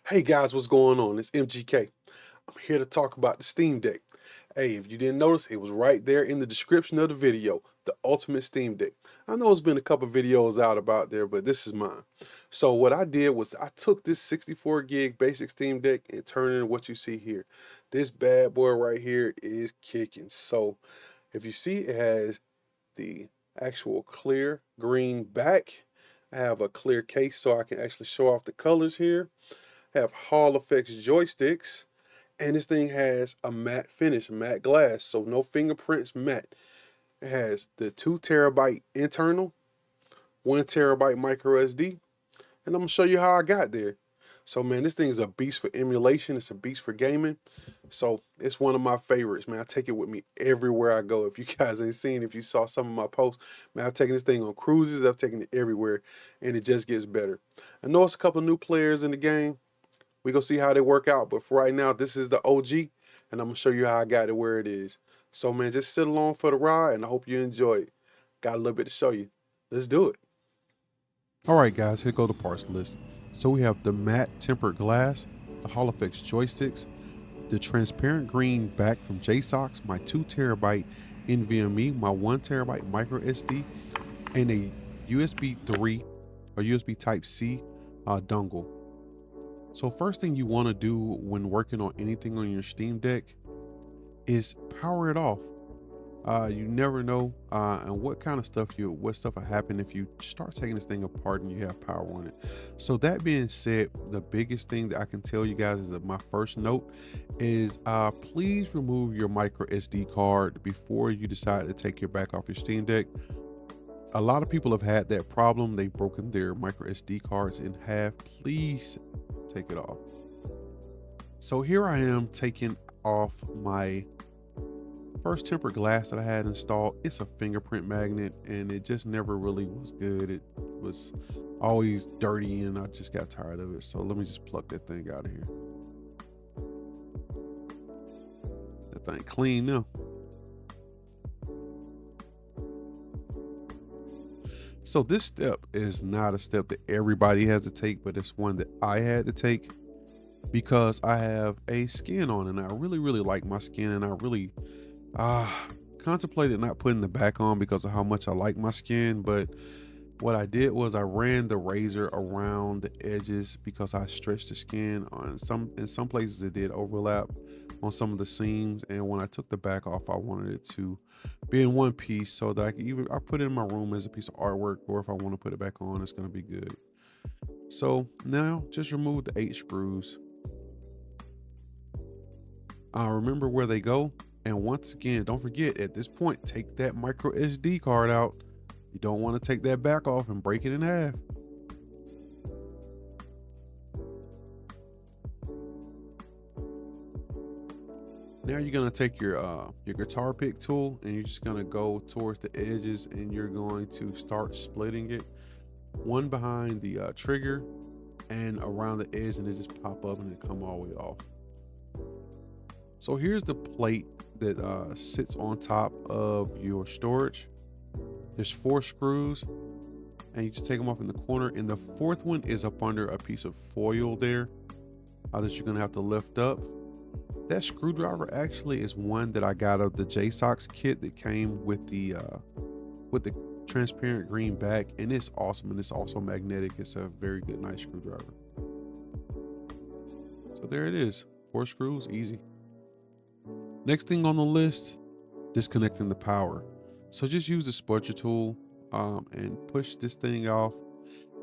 Hey guys, what's going on? It's MGK. I'm here to talk about the Steam Deck. Hey, if you didn't notice, it was right there in the description of the video, the ultimate Steam Deck. I know it's been a couple videos out about there, but this is mine. So what I did was I took this 64 gig basic Steam Deck and turned it into what you see here. This bad boy right here is kicking. So if you see, it has the actual clear green back. I have a clear case so I can actually show off the colors here. Have Hall Effects joysticks, and this thing has a matte finish, matte glass, so no fingerprints, matte. It has the 2 TB internal, 1 TB micro SD, and I'm gonna show you how I got there. So man, this thing is a beast for emulation. It's a beast for gaming. So it's one of my favorites, man. I take it with me everywhere I go. If you guys ain't seen, if you saw some of my posts, man, I've taken this thing on cruises. I've taken it everywhere, and it just gets better. I know it's a couple new players in the game. We gonna see how they work out, but for right now, this is the OG, and I'm gonna show you how I got it where it is. So man, just sit along for the ride, and I hope you enjoy it. Got a little bit to show you. Let's do it. All right, guys, here go the parts list. So we have the matte tempered glass, the Hall Effects joysticks, the transparent green back from JSOX, my 2 TB NVMe, my 1 TB micro SD, and a USB 3 or USB Type C dongle. So first thing you want to do when working on anything on your Steam Deck is power it off. You never know and what kind of stuff what stuff will happen if you start taking this thing apart and you have power on it. So that being said, the biggest thing that I can tell you guys is that my first note is please remove your micro SD card before you decide to take your back off your Steam Deck. A lot of people have had that problem. They've broken their micro SD cards in half. Please take it off. So here I am taking off my first tempered glass that I had installed. It's a fingerprint magnet and it just never really was good. It was always dirty and I just got tired of it. So let me just pluck that thing out of here. That thing clean now. So this step is not a step that everybody has to take, but it's one that I had to take because I have a skin on and I really like my skin, and I really contemplated not putting the back on because of how much I like my skin. But what I did was I ran the razor around the edges because I stretched the skin on in some places it did overlap on some of the seams, and when I took the back off I wanted it to be in one piece so that I put it in my room as a piece of artwork, or if I want to put it back on, it's going to be good. So now just remove the 8 screws. Remember where they go, and once again, don't forget, at this point, take that micro SD card out. You don't want to take that back off and break it in half. Now you're gonna take your guitar pick tool and you're just gonna go towards the edges and you're going to start splitting it, one behind the trigger and around the edge, and it just pop up and it come all the way off. So here's the plate that sits on top of your storage. There's 4 screws and you just take them off in the corner, and the 4th one is up under a piece of foil there that you're gonna have to lift up. That screwdriver actually is one that I got of the JSOX kit that came with the transparent green back, and it's awesome, and it's also magnetic. It's a very good, nice screwdriver. So there it is, 4 screws, easy. Next thing on the list, disconnecting the power. So just use the spudger tool and push this thing off.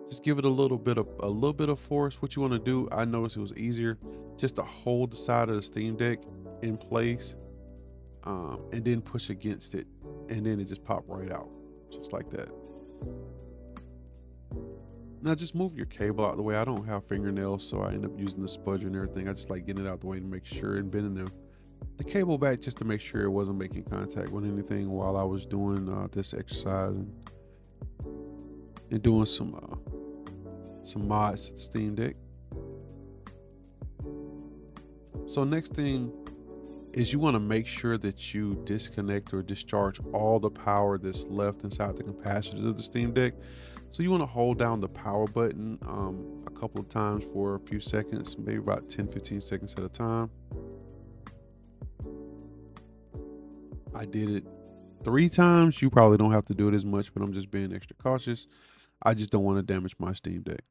Just give it a little bit of force. What you want to do, I noticed it was easier just to hold the side of the Steam Deck in place and then push against it, and then it just popped right out just like that. Now just move your cable out of the way. I don't have fingernails, so I end up using the spudger and everything. I just like getting it out the way to make sure, and bending the cable back just to make sure it wasn't making contact with anything while I was doing this exercise and doing some mods to the Steam Deck. So next thing is you want to make sure that you disconnect or discharge all the power that's left inside the capacitors of the Steam Deck. So you want to hold down the power button a couple of times for a few seconds, maybe about 10-15 seconds at a time. I did it 3 times. You probably don't have to do it as much, but I'm just being extra cautious. I just don't want to damage my Steam Deck.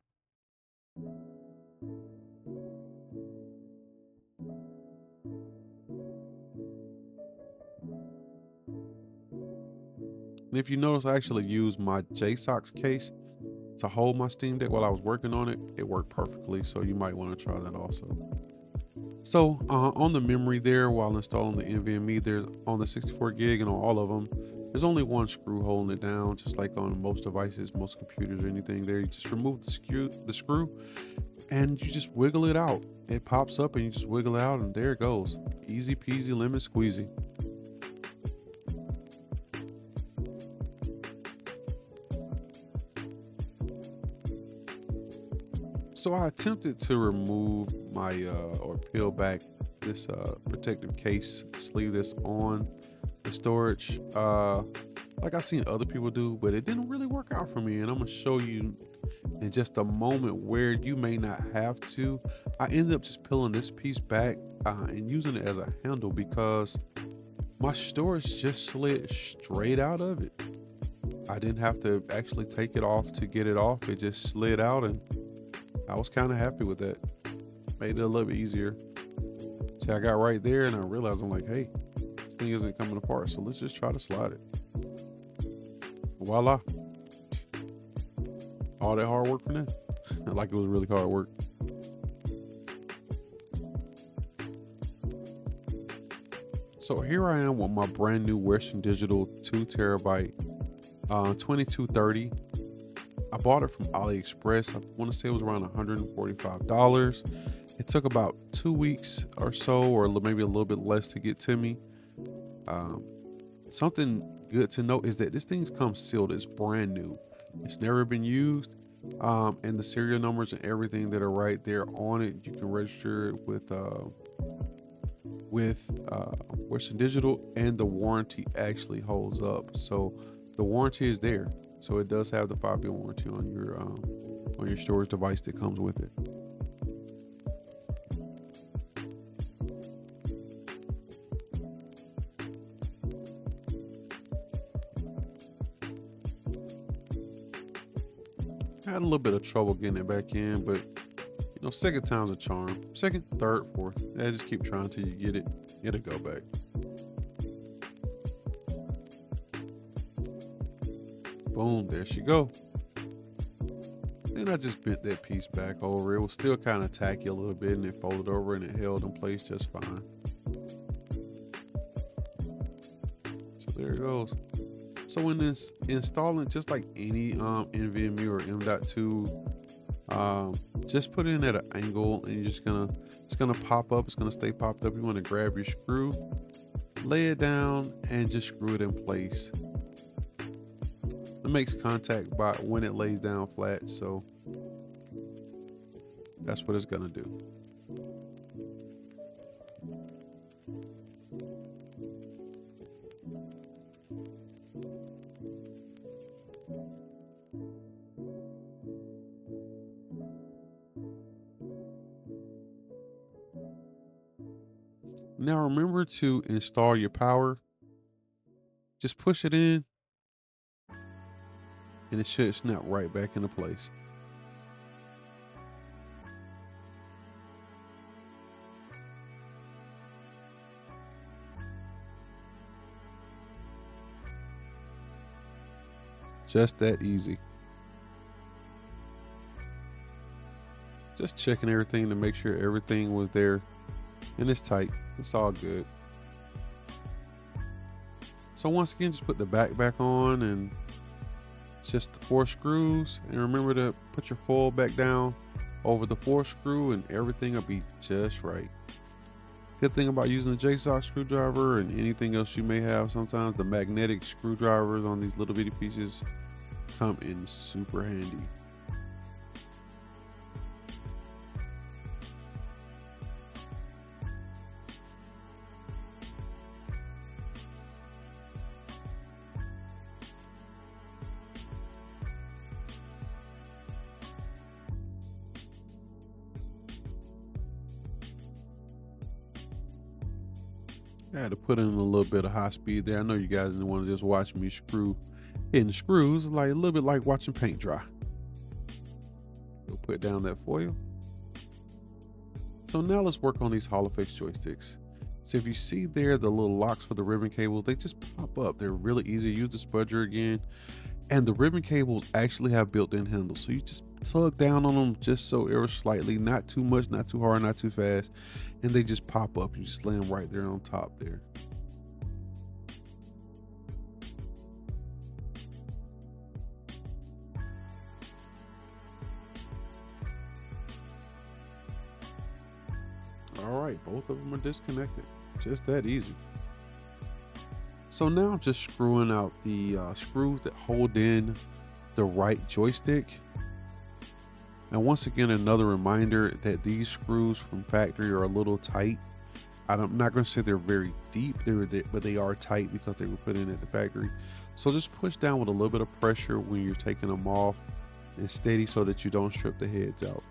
And if you notice, I actually used my JSOX case to hold my Steam Deck while I was working on it. It worked perfectly, so you might want to try that also. So on the memory there, while installing the NVMe, there's on the 64 gig and on all of them, there's only one screw holding it down, just like on most devices, most computers or anything there. You just remove the screw and you just wiggle it out. It pops up and you just wiggle it out and there it goes. Easy peasy lemon squeezy. So I attempted to remove my or peel back this protective case sleeve that's on the storage like I've seen other people do, but it didn't really work out for me, and I'm gonna show you in just a moment where you may not have to. I ended up just peeling this piece back and using it as a handle because my storage just slid straight out of it. I didn't have to actually take it off to get it off. It just slid out and I was kind of happy with that. Made it a little bit easier. See, I got right there and I realized I'm like, hey, this thing isn't coming apart. So let's just try to slide it. Voila. All that hard work for that? Like it was really hard work. So here I am with my brand new Western Digital 2 terabyte 2230. I bought it from AliExpress. I want to say it was around $145. It took about 2 weeks or so, or maybe a little bit less to get to me. Something good to note is that this thing comes sealed. It's brand new. It's never been used. And the serial numbers and everything that are right there on it, you can register it with Western Digital, and the warranty actually holds up. So the warranty is there. So it does have the 5-year warranty on your storage device that comes with it. I had a little bit of trouble getting it back in, but you know, second time's a charm. Second, third, fourth. Yeah, just keep trying till you get it. It'll go back. Boom, there she go. Then I just bent that piece back over. It was still kind of tacky a little bit, and it folded over and it held in place just fine. So there it goes. So when this installing, just like any NVMe or M.2, just put it in at an angle, and it's gonna pop up. It's gonna stay popped up. You want to grab your screw, lay it down, and just screw it in place. It makes contact by when it lays down flat, so that's what it's gonna do. Now remember to install your power. Just push it in and it should snap right back into place. Just that easy. Just checking everything to make sure everything was there and it's tight. It's all good. So once again, just put the back on, and it's just the 4 screws, and remember to put your foil back down over the 4th screw and everything will be just right. Good thing about using the JSOX screwdriver and anything else you may have, sometimes the magnetic screwdrivers on these little bitty pieces come in super handy. I had to put in a little bit of high speed there. I know you guys didn't want to just watch me hitting screws, like a little bit like watching paint dry. We'll put down that foil. So now let's work on these HoloFix joysticks. So if you see there the little locks for the ribbon cables, they just pop up. They're really easy. Use the spudger again. And the ribbon cables actually have built-in handles. So you just tug down on them just so ever slightly, not too much, not too hard, not too fast. And they just pop up. You just lay them right there on top there. All right, both of them are disconnected. Just that easy. So now I'm just screwing out the screws that hold in the right joystick. And once again, another reminder that these screws from factory are a little tight. I'm not going to say they're very deep, but they are tight because they were put in at the factory. So just push down with a little bit of pressure when you're taking them off, and steady so that you don't strip the heads out.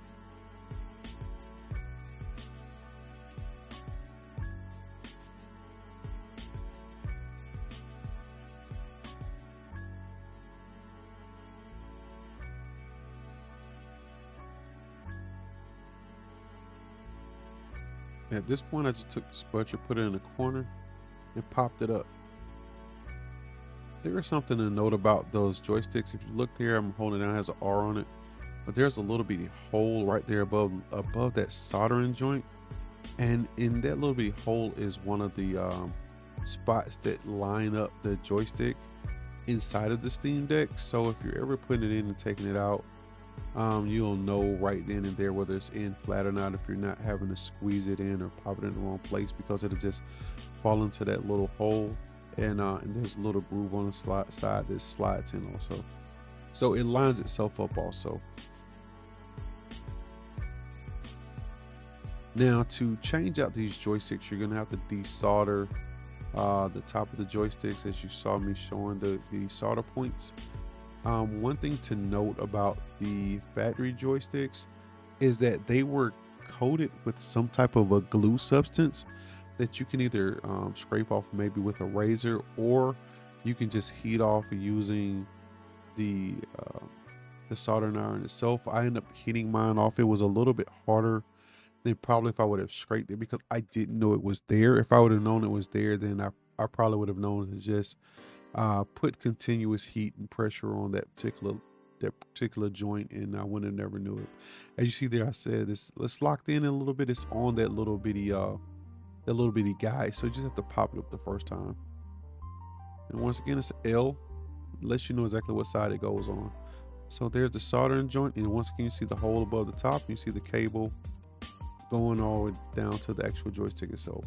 At this point, I just took the spudger, put it in a corner, and popped it up. There is something to note about those joysticks. If you look there, I'm holding it down, it has an R on it, but there's a little bitty hole right there above that soldering joint. And in that little bitty hole is one of the spots that line up the joystick inside of the SteamDeck. So if you're ever putting it in and taking it out, you'll know right then and there whether it's in flat or not, if you're not having to squeeze it in or pop it in the wrong place, because it'll just fall into that little hole. And there's a little groove on the side that slides in also, so it lines itself up also. Now to change out these joysticks, you're gonna have to desolder the top of the joysticks, as you saw me showing the solder points. One thing to note about the factory joysticks is that they were coated with some type of a glue substance that you can either scrape off maybe with a razor, or you can just heat off using the soldering iron itself. I ended up heating mine off. It was a little bit harder than probably if I would have scraped it, because I didn't know it was there. If I would have known it was there, then I probably would have known to just put continuous heat and pressure on that particular joint, and I would have never knew it. As you see there, I said it's locked in a little bit. It's on that little bitty guide, so you just have to pop it up the first time. And once again, it's L, lets you know exactly what side it goes on. So there's the soldering joint, and once again you see the hole above the top, you see the cable going all the way down to the actual joystick itself.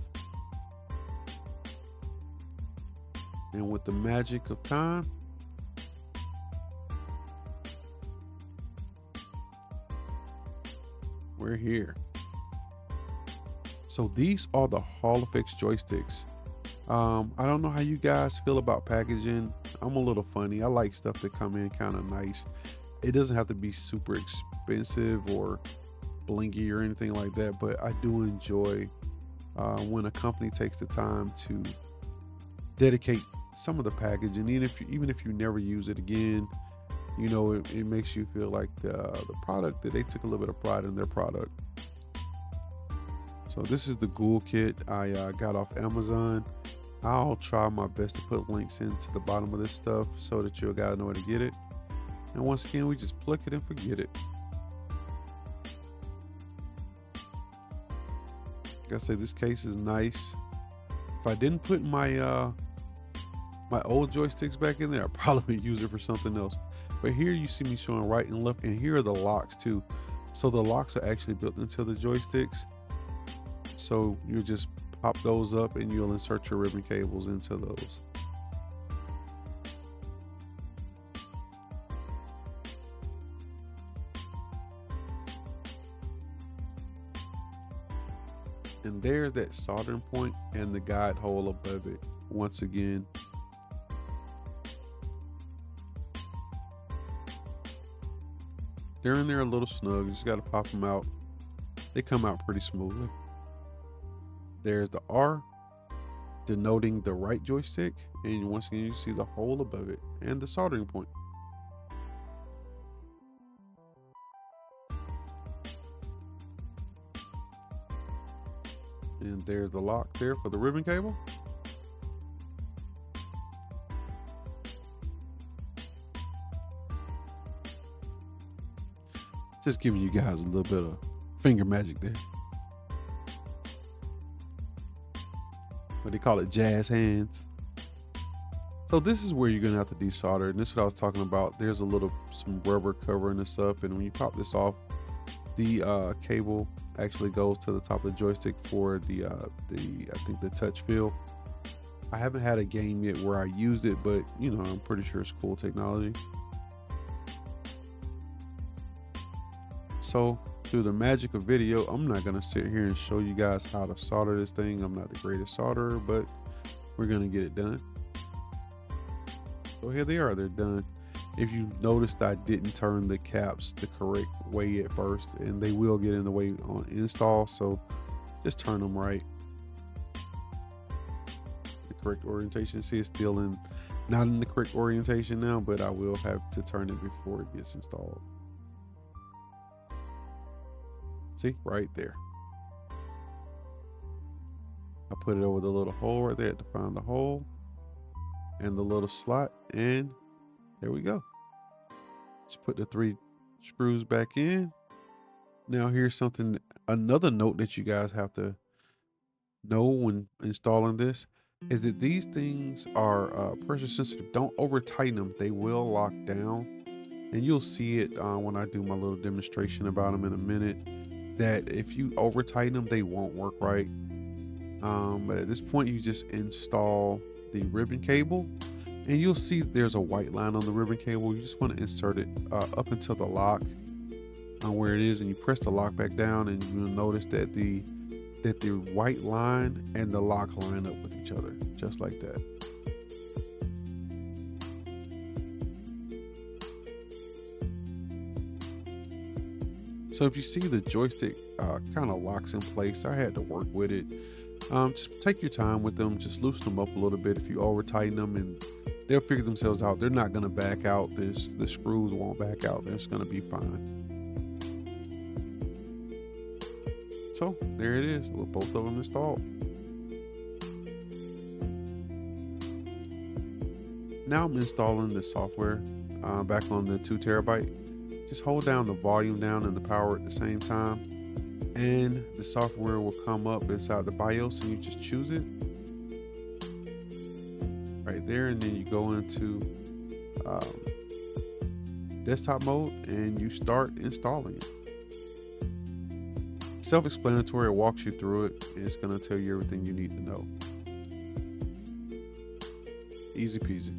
And with the magic of time, we're here. So these are the HoloFix joysticks. I don't know how you guys feel about packaging. I'm a little funny. I like stuff that come in kind of nice. It doesn't have to be super expensive or blingy or anything like that, but I do enjoy when a company takes the time to dedicate some of the packaging, even if you never use it again. You know, it makes you feel like the product, that they took a little bit of pride in their product. So this is the GuliKit I got off Amazon. I'll try my best to put links into the bottom of this stuff so that you guys know where to get it. And once again, we just pluck it and forget it. Like I said, this case is nice. If I didn't put my my old joysticks back in there, I probably would use it for something else. But here you see me showing right and left, and here are the locks too. So the locks are actually built into the joysticks. So you just pop those up and you'll insert your ribbon cables into those. And there's that soldering point and the guide hole above it once again. They're in there a little snug. You just got to pop them out. They come out pretty smoothly. There's the R, denoting the right joystick, and once again you see the hole above it and the soldering point. And there's the lock there for the ribbon cable. Just giving you guys a little bit of finger magic there. What they call it, jazz hands. So this is where you're gonna have to desolder, and this is what I was talking about. There's some rubber covering this up, and when you pop this off, the cable actually goes to the top of the joystick for the I think the touch feel. I haven't had a game yet where I used it, but you know, I'm pretty sure it's cool technology. So through the magic of video, I'm not gonna sit here and show you guys how to solder this thing. I'm not the greatest solderer, but we're gonna get it done. So here they are, they're done. If you noticed, I didn't turn the caps the correct way at first, and they will get in the way on install, so just turn them right. The correct orientation. See, it's still not in the correct orientation now, but I will have to turn it before it gets installed. See, right there. I put it over the little hole right there to find the hole and the little slot, and there we go. Just put the 3 screws back in. Now here's another note that you guys have to know when installing this is that these things are pressure sensitive. Don't over tighten them. They will lock down, and you'll see it when I do my little demonstration about them in a minute, that if you over tighten them, they won't work right. But at this point, you just install the ribbon cable, and you'll see there's a white line on the ribbon cable. You just want to insert it up until the lock where it is, and you press the lock back down, and you'll notice that the white line and the lock line up with each other, just like that. So if you see the joystick kind of locks in place, I had to work with it. Just take your time with them, just loosen them up a little bit. If you over tighten them, and they'll figure themselves out. They're not going to back out. The screws won't back out. They're just going to be fine. So there it is with both of them installed. Now I'm installing the software back on the 2 terabyte. Just hold down the volume down and the power at the same time, and the software will come up inside the BIOS, and you just choose it right there, and then you go into desktop mode and you start installing it. Self-explanatory, it walks you through it, and it's going to tell you everything you need to know. Easy peasy.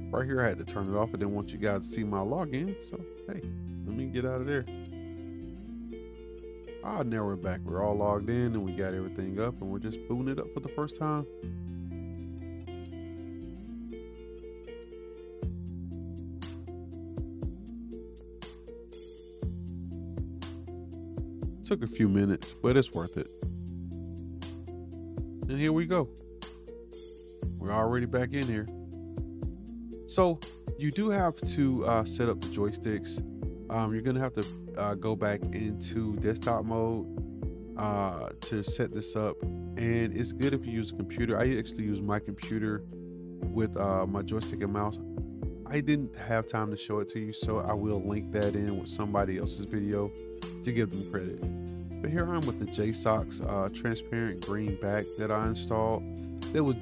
Right here, I had to turn it off. I didn't want you guys to see my login, so hey, let me get out of there. Now we're back. We're all logged in, and we got everything up, and we're just booting it up for the first time. Took a few minutes, but it's worth it. And here we go. We're already back in here. So you do have to set up the joysticks. You're gonna have to go back into desktop mode to set this up, and it's good if you use a computer. I actually use my computer with my joystick and mouse. I didn't have time to show it to you, so I will link that in with somebody else's video to give them credit. But here I am with the JSOX transparent green back that I installed. That was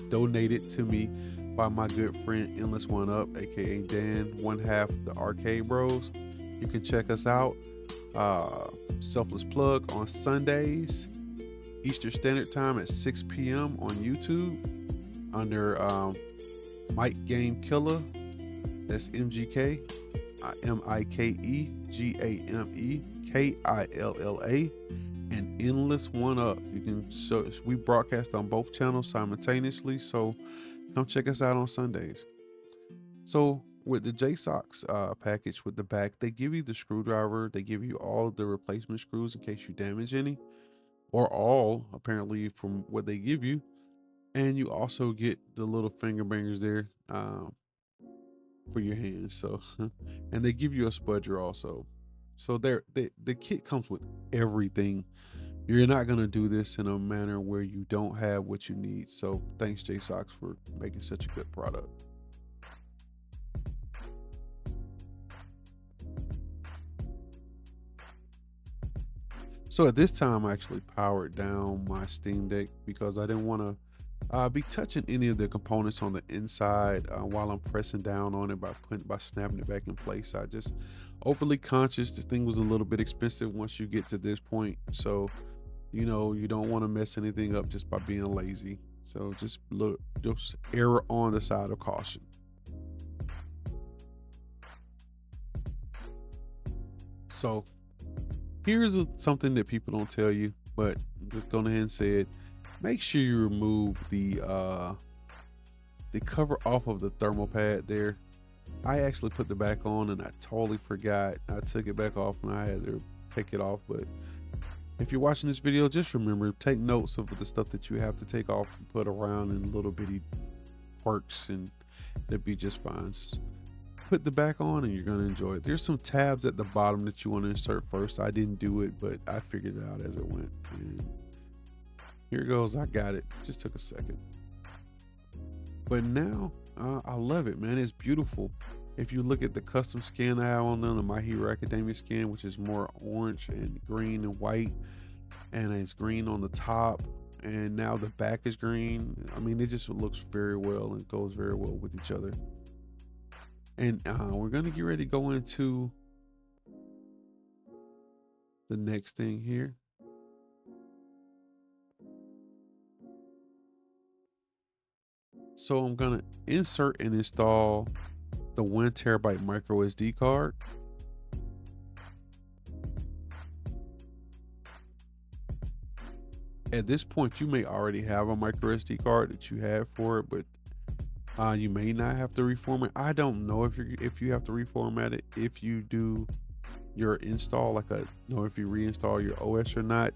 donated to me by my good friend Endless One Up, aka Dan, one half the Arcade Bros. You can check us out. Selfless plug on Sundays, Eastern Standard Time at 6 p.m. on YouTube under Mike Game Killer. That's MGK, MikeGamekilla, and Endless One Up. You can we broadcast on both channels simultaneously, so come check us out on Sundays. So with the JSOX package with the back, they give you the screwdriver, they give you all of the replacement screws in case you damage any, or all, apparently, from what they give you. And you also get the little finger bangers there for your hands. So, and they give you a spudger also. So the kit comes with everything. You're not gonna do this in a manner where you don't have what you need. So thanks JSOX for making such a good product. So at this time, I actually powered down my Steam Deck because I didn't want to be touching any of the components on the inside while I'm pressing down on it by snapping it back in place. I just overly conscious. This thing was a little bit expensive once you get to this point, so you know you don't want to mess anything up just by being lazy. So just error on the side of caution. So here's something that people don't tell you, but I'm just going ahead and say it. Make sure you remove the cover off of the thermal pad there. I actually put the back on and I totally forgot. I took it back off and I had to take it off. But if you're watching this video, just remember, take notes of the stuff that you have to take off and put around in little bitty quirks, and it'll be just fine. Just put the back on and you're going to enjoy it. There's some tabs at the bottom that you want to insert first. I didn't do it, but I figured it out as it went. And here goes. I got it. Just took a second. But now I love it, man. It's beautiful. If you look at the custom skin I have on them, the My Hero Academia skin, which is more orange and green and white, and it's green on the top, and now the back is green. I mean, it just looks very well and goes very well with each other. And we're going to get ready to go into the next thing here. So I'm going to insert and install the 1 terabyte micro SD card. At this point, you may already have a micro SD card that you have for it, but you may not have to reformat. I don't know if you have to reformat it if you do your install, like if you reinstall your OS or not.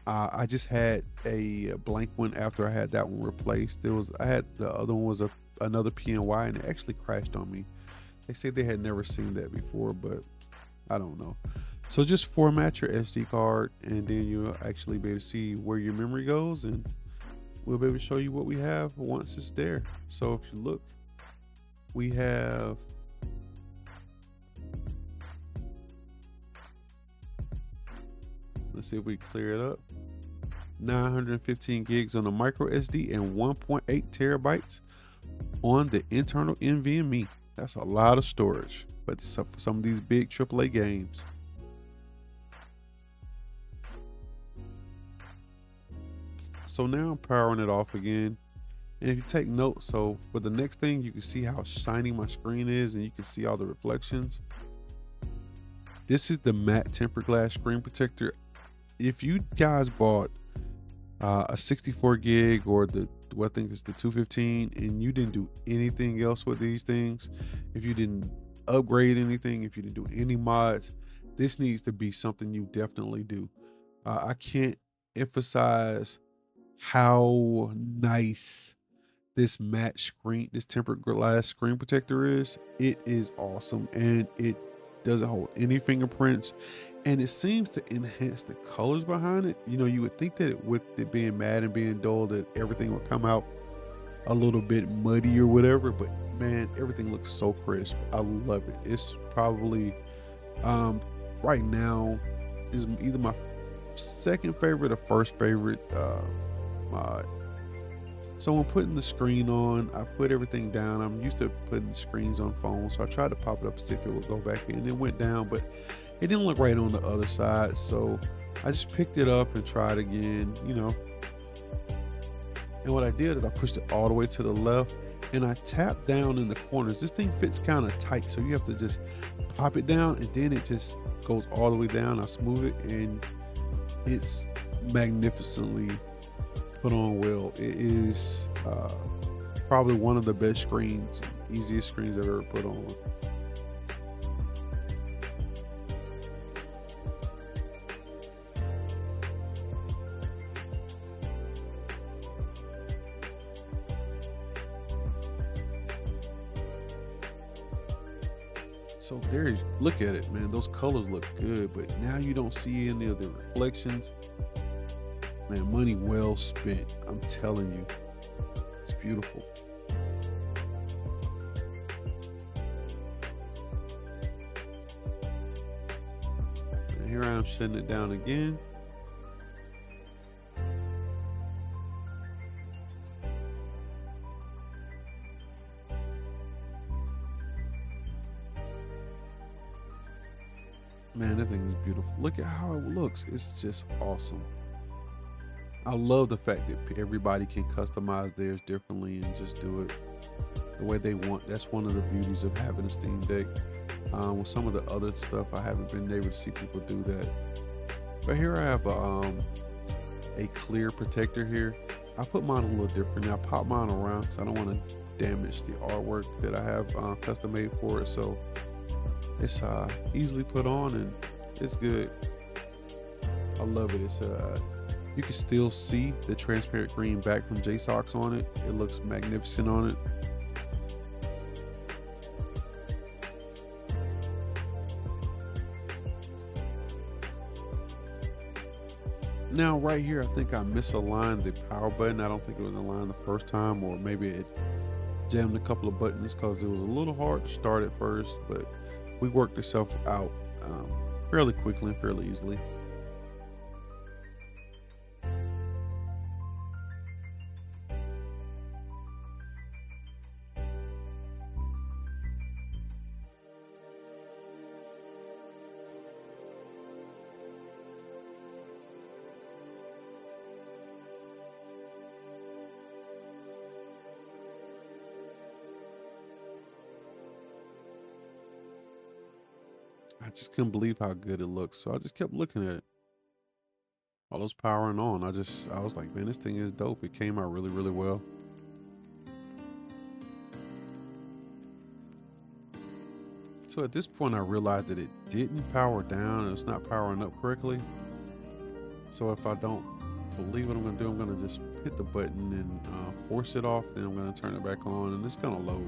I just had a blank one after I had that one replaced. I had the other one was another PNY, and it actually crashed on me. They said they had never seen that before, but I don't know. So just format your SD card, and then you'll actually be able to see where your memory goes, and we'll be able to show you what we have once it's there. So if you look, we have let's see if we clear it up. 915 gigs on the micro SD and 1.8 terabytes on the internal NVMe. That's a lot of storage, but for some of these big AAA games. So now I'm powering it off again. And if you take note, so for the next thing, you can see how shiny my screen is, and you can see all the reflections. This is the matte tempered glass screen protector. If you guys bought a 64 gig or I think it's the 215, and you didn't do anything else with these things, if you didn't upgrade anything, if you didn't do any mods, this needs to be something you definitely do. I can't emphasize how nice this matte screen, this tempered glass screen protector is. It is awesome, and it doesn't hold any fingerprints, and it seems to enhance the colors behind it. You know, you would think that with it being matte and being dull, that everything would come out a little bit muddy or whatever, but man, everything looks so crisp. I love it. It's probably right now is either my second favorite or first favorite mod. So when putting the screen on, I put everything down. I'm used to putting screens on phones, so I tried to pop it up to see if it would go back in. It went down, but it didn't look right on the other side, so I just picked it up and tried again, you know. And what I did is I pushed it all the way to the left, and I tapped down in the corners. This thing fits kind of tight, so you have to just pop it down, and then it just goes all the way down. I smooth it, and it's magnificently put on well. It is probably one of the best screens easiest screens I've ever put on. So there, look at it, man. Those colors look good, but now you don't see any of the reflections. Man, money well spent. I'm telling you, it's beautiful. And here I am shutting it down again. Man, that thing is beautiful. Look at how it looks. It's just awesome. I love the fact that everybody can customize theirs differently and just do it the way they want. That's one of the beauties of having a Steam Deck. With some of the other stuff, I haven't been able to see people do that. But here I have a clear protector here. I put mine a little different. I pop mine around because I don't want to damage the artwork that I have custom made for it. So it's easily put on and it's good. I love it. It's you can still see the transparent green back from JSOX on it. It looks magnificent on it. Now right here, I think I misaligned the power button. I don't think it was aligned the first time, or maybe it jammed a couple of buttons because it was a little hard to start at first, but we worked itself out fairly quickly and fairly easily. I just couldn't believe how good it looks. So I just kept looking at it. All those powering on. I was like, man, this thing is dope. It came out really, really well. So at this point, I realized that it didn't power down. It's not powering up correctly. So if I don't believe what I'm gonna do, I'm gonna just hit the button and force it off. Then I'm gonna turn it back on and it's gonna load.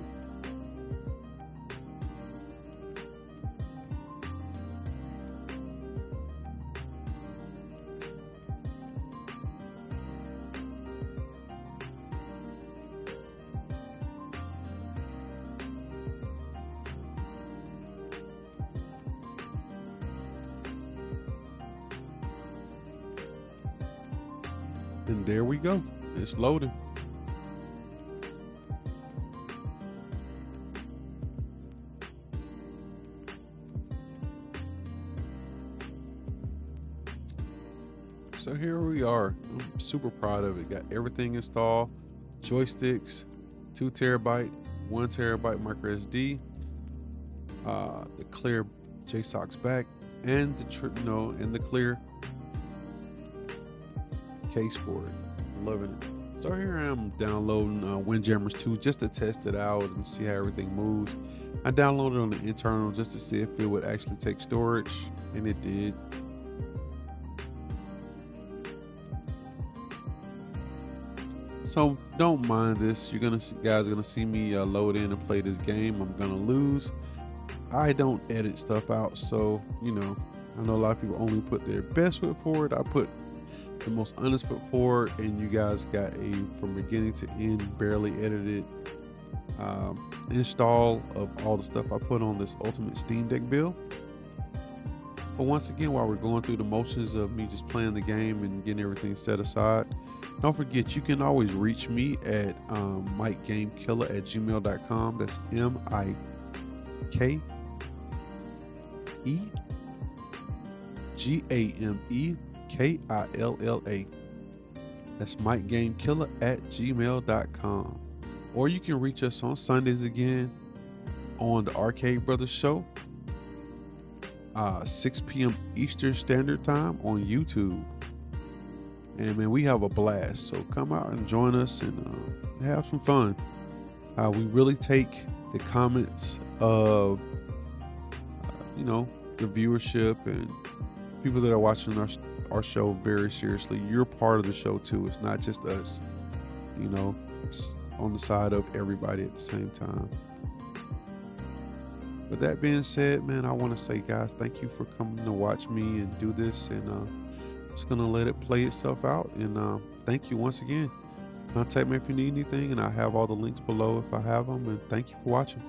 And there we go. It's loading. So here we are. I'm super proud of it. Got everything installed. Joysticks, 2 terabyte, 1 terabyte micro SD, the clear JSOX back, and the clear case for it. I'm loving it. So here I am downloading Windjammers 2 just to test it out and see how everything moves. I downloaded on the internal just to see if it would actually take storage, and it did. So don't mind this. You guys are gonna see me load in and play this game. I'm gonna lose. I don't edit stuff out, so I know a lot of people only put their best foot forward. I put the most honest foot forward, and you guys got a from beginning to end barely edited install of all the stuff I put on this ultimate Steam Deck build. But once again, while we're going through the motions of me just playing the game and getting everything set aside, don't forget you can always reach me at mikegamekiller@gmail.com. That's MikeGamekilla. That's mikegamekiller@gmail.com. Or you can reach us on Sundays again on the Arcade Brothers Show, 6 p.m. Eastern Standard Time on YouTube. And man, we have a blast. So come out and join us and have some fun. We really take the comments of, you know, the viewership and people that are watching our show very seriously. You're part of the show too. It's not just us, you know, it's on the side of everybody at the same time. With that being said, man, I want to say, guys, thank you for coming to watch me and do this. And I'm just going to let it play itself out. And thank you once again. Contact me if you need anything. And I have all the links below if I have them. And thank you for watching.